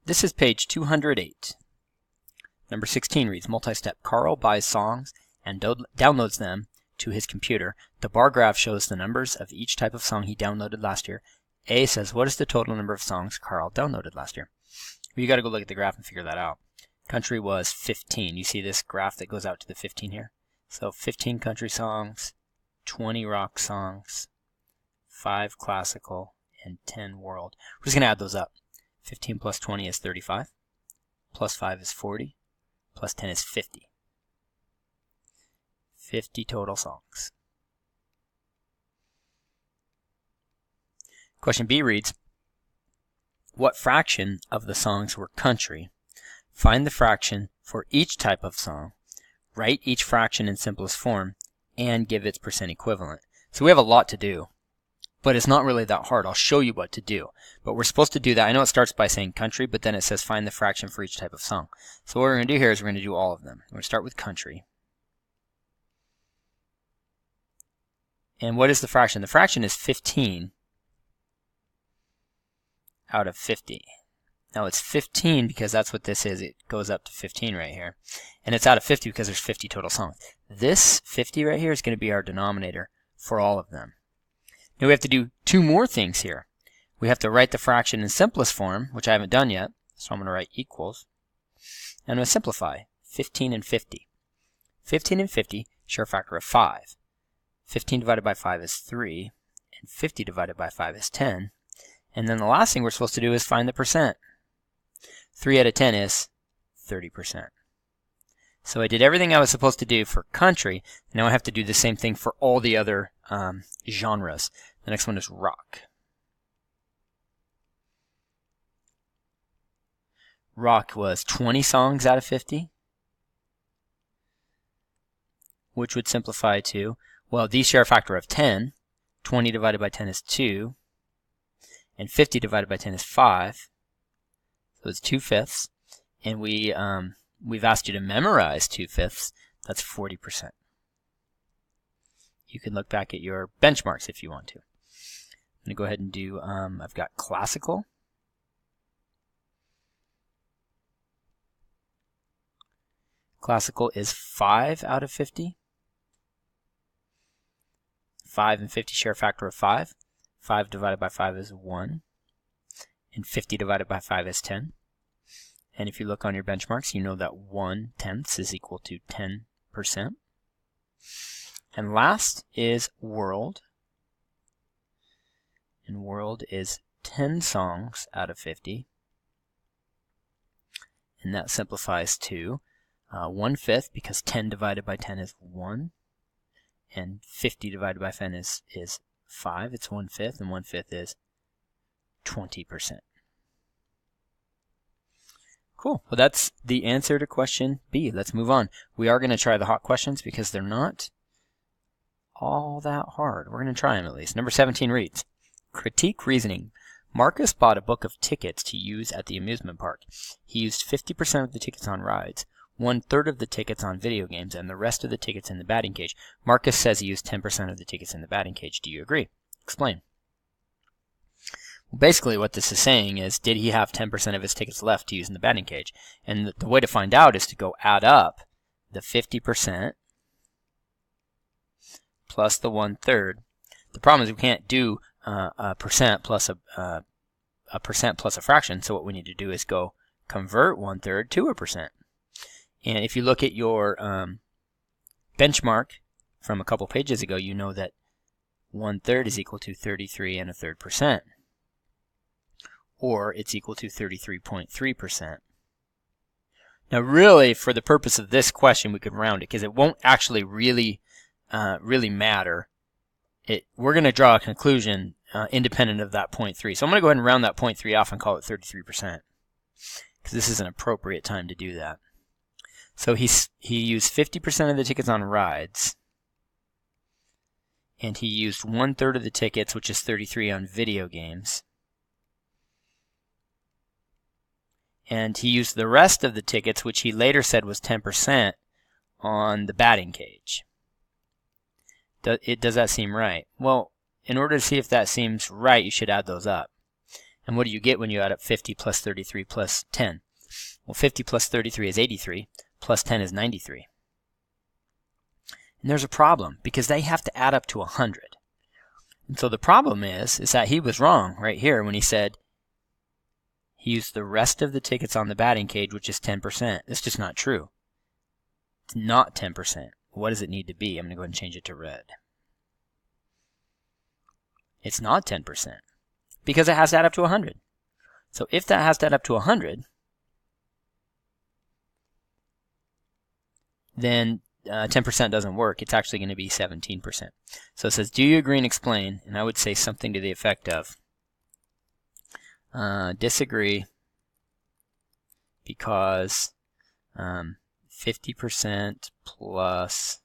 This is page 208. Number 16 reads, multi-step. Carl buys songs and downloads them to his computer. The bar graph shows the numbers of each type of song he downloaded last year. A says, what is the total number of songs Carl downloaded last year? Well, you got to go look at the graph and figure that out. Country was 15. You see this graph that goes out to the 15 here? So 15 country songs, 20 rock songs, 5 classical, and 10 world. We're just going to add those up. 15 plus 20 is 35, plus 5 is 40, plus 10 is 50. 50 total songs. Question B reads, what fraction of the songs were country? Find the fraction for each type of song, write each fraction in simplest form, and give its percent equivalent. So we have a lot to do, but it's not really that hard. I'll show you what to do. But we're supposed to do that. I know it starts by saying country, but then it says find the fraction for each type of song. So what we're going to do here is we're going to do all of them. We're going to start with country. And what is the fraction? The fraction is 15 out of 50. Now it's 15 because that's what this is. It goes up to 15 right here. And it's out of 50 because there's 50 total songs. This 50 right here is going to be our denominator for all of them. Now we have to do two more things here. We have to write the fraction in simplest form, which I haven't done yet. So I'm going to write equals. And I'm going to simplify 15 and 50. 15 and 50 share a factor of 5. 15 divided by 5 is 3. And 50 divided by 5 is 10. And then the last thing we're supposed to do is find the percent. 3 out of 10 is 30%. So I did everything I was supposed to do for country. Now I have to do the same thing for all the other genres. The next one is rock. Rock was 20 songs out of 50, which would simplify to, well, these share a factor of 10. 20 divided by 10 is 2. And 50 divided by 10 is 5. So it's 2/5. And we've asked you to memorize 2/5. That's 40%. You can look back at your benchmarks if you want to. I'm going to go ahead and do, I've got classical. Classical is 5 out of 50. 5 and 50 share a factor of 5. 5 divided by 5 is 1. And 50 divided by 5 is 10. And if you look on your benchmarks, you know that 1/10 is equal to 10%. And last is world. And world is 10 songs out of 50. And that simplifies to 1/5 because 10 divided by 10 is 1. And 50 divided by 10 is 5. It's 1/5, and 1/5 is 20%. Cool. Well, that's the answer to question B. Let's move on. We are going to try the hot questions because they're not all that hard. We're going to try them at least. Number 17 reads, critique reasoning. Marcus bought a book of tickets to use at the amusement park. He used 50% of the tickets on rides, 1/3 of the tickets on video games, and the rest of the tickets in the batting cage. Marcus says he used 10% of the tickets in the batting cage. Do you agree? Explain. Well, basically what this is saying is, did he have 10% of his tickets left to use in the batting cage? And the way to find out is to go add up the 50% plus the 1/3. The problem is we can't do a percent plus a percent plus a fraction, so what we need to do is go convert 1/3 to a percent. And if you look at your benchmark from a couple pages ago, you know that 1/3 is equal to 33 1/3%. Or it's equal to 33.3%. Now really, for the purpose of this question, we could round it because it won't actually really matter. We're going to draw a conclusion independent of that 0.3. So I'm going to go ahead and round that 0.3 off and call it 33%. Because this is an appropriate time to do that. So he used 50% of the tickets on rides. And he used 1/3 of the tickets, which is 33, on video games. And he used the rest of the tickets, which he later said was 10%, on the batting cage. Does that seem right? Well, in order to see if that seems right, you should add those up. And what do you get when you add up 50 plus 33 plus 10? Well, 50 plus 33 is 83, plus 10 is 93. And there's a problem, because they have to add up to 100. And so the problem is that he was wrong right here when he said he used the rest of the tickets on the batting cage, which is 10%. It's just not true. It's not 10%. What does it need to be? I'm going to go ahead and change it to red. It's not 10%, because it has to add up to 100. So if that has to add up to 100, then 10% doesn't work. It's actually going to be 17%. So it says, do you agree and explain? And I would say something to the effect of, disagree because 50% plus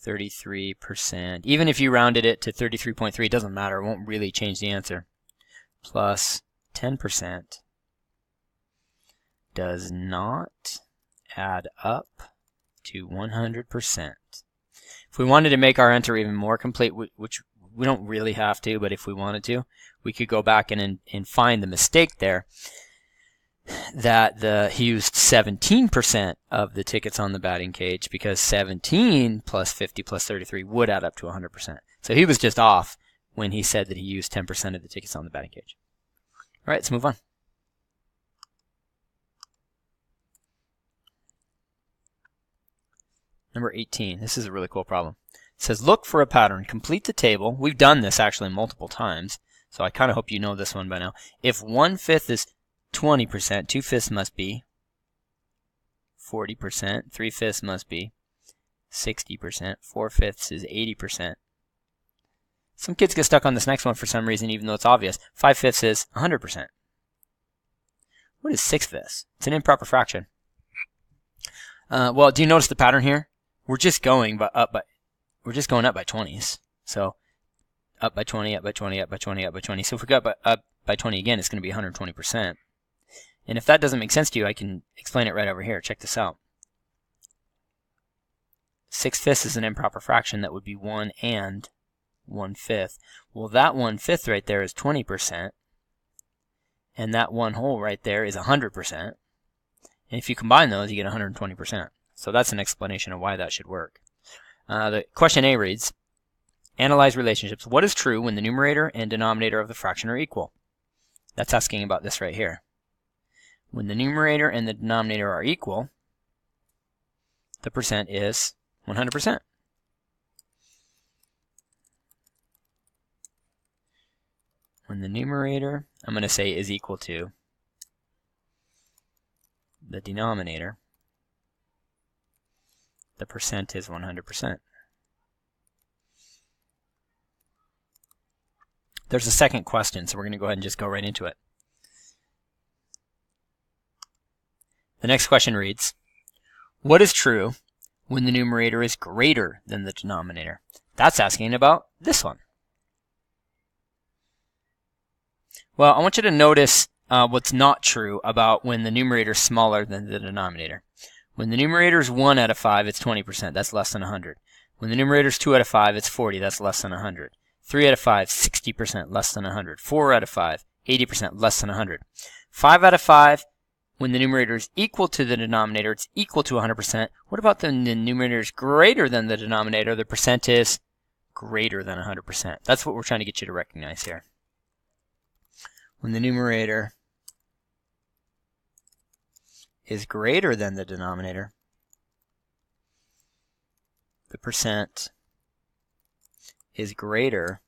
33%, even if you rounded it to 33.3, it doesn't matter. It won't really change the answer. Plus 10% does not add up to 100%. If we wanted to make our answer even more complete, which we don't really have to, but if we wanted to, we could go back and find the mistake there, that he used 17% of the tickets on the batting cage, because 17 plus 50 plus 33 would add up to 100%. So he was just off when he said that he used 10% of the tickets on the batting cage. All right, let's move on. Number 18. This is a really cool problem. It says, look for a pattern. Complete the table. We've done this actually multiple times, so I kind of hope you know this one by now. If 1/5 is 20%, 2/5 must be 40%, 3/5 must be 60%, 4/5 is 80%. Some kids get stuck on this next one for some reason, even though it's obvious. 5/5 is 100%. What is 6/5? It's an improper fraction. Well, do you notice the pattern here? We're just going up by 20s. So up by 20, up by 20, up by 20, up by 20. So if we go up by 20 again, it's going to be 120%. And if that doesn't make sense to you, I can explain it right over here. Check this out. 6/5 is an improper fraction. That would be 1 and 1/5. Well, that 1/5 right there is 20%. And that 1 whole right there is 100%. And if you combine those, you get 120%. So that's an explanation of why that should work. The question A reads, analyze relationships. What is true when the numerator and denominator of the fraction are equal? That's asking about this right here. When the numerator and the denominator are equal, the percent is 100%. When the numerator, I'm going to say, is equal to the denominator, the percent is 100%. There's a second question, so we're going to go ahead and just go right into it. The next question reads, what is true when the numerator is greater than the denominator? That's asking about this one. Well, I want you to notice what's not true about when the numerator is smaller than the denominator. When the numerator is 1 out of 5, it's 20%. That's less than 100. When the numerator is 2 out of 5, it's 40. That's less than 100. 3 out of 5, 60%, less than 100. 4 out of 5, 80%, less than 100. 5 out of 5, when the numerator is equal to the denominator, it's equal to 100%. What about when the numerator is greater than the denominator? The percent is greater than 100%. That's what we're trying to get you to recognize here. When the numerator is greater than the denominator, the percent is greater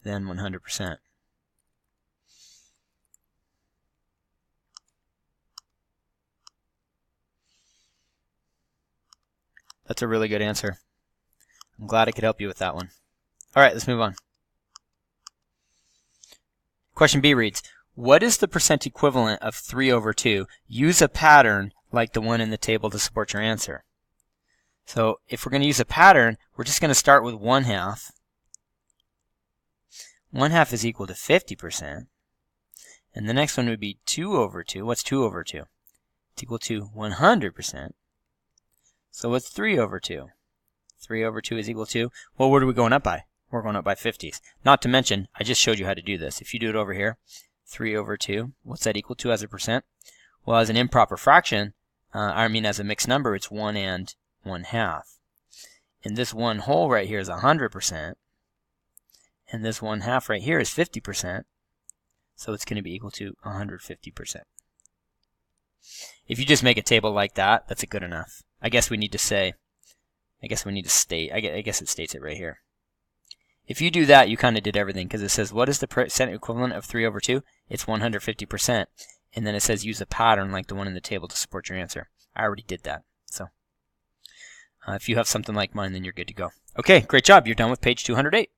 than 100%. That's a really good answer. I'm glad I could help you with that one. All right, let's move on. Question B reads, what is the percent equivalent of 3 over 2? Use a pattern like the one in the table to support your answer. So if we're going to use a pattern, we're just going to start with 1/2. 1/2 is equal to 50%. And the next one would be 2 over 2. What's 2 over 2? It's equal to 100%. So what's 3 over 2? 3 over 2 is equal to, well, what are we going up by? we're going up by 50s. Not to mention, I just showed you how to do this. If you do it over here, 3 over 2, what's that equal to as a percent? Well, as an improper fraction, as a mixed number, it's 1 and 1/2. And this 1 whole right here is 100%. And this 1/2 right here is 50%. So it's going to be equal to 150%. If you just make a table like that, that's good enough. I guess it states it right here. If you do that, you kind of did everything, because it says, what is the percent equivalent of 3 over 2? It's 150%. And then it says use a pattern like the one in the table to support your answer. I already did that. So if you have something like mine, then you're good to go. Okay, great job. You're done with page 208.